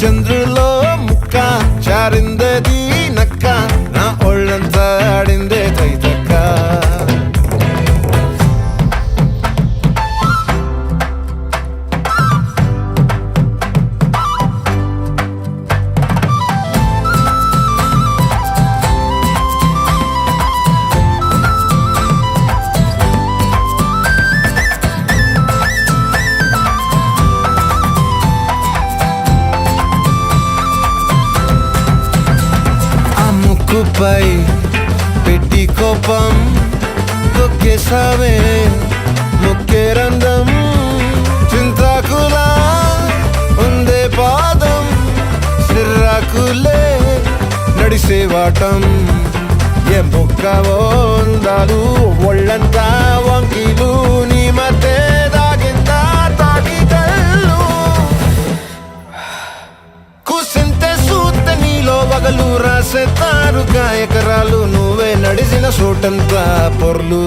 చంద్రులో ముక్క చారిందది నక్క నా ఒళ్ళంతా ఆడిందే తైతక్క ముక్కుపై పెట్టి కోపం తొక్కేసావే ముక్కే రంధం చింతాకులా ఉందే పాదం సిర్రాకులే నడిసేవాటం ఏ బొక్కవో అందాలు ఒళ్ళంతా వంకీలు నీ మధ్య దాగిందా తాగి కళ్ళు కూసింతే సూత్త నీలో వగలు రాసే తారుగా ఎకరాలు నువ్వే నడిసిన చోటంతా పొర్లు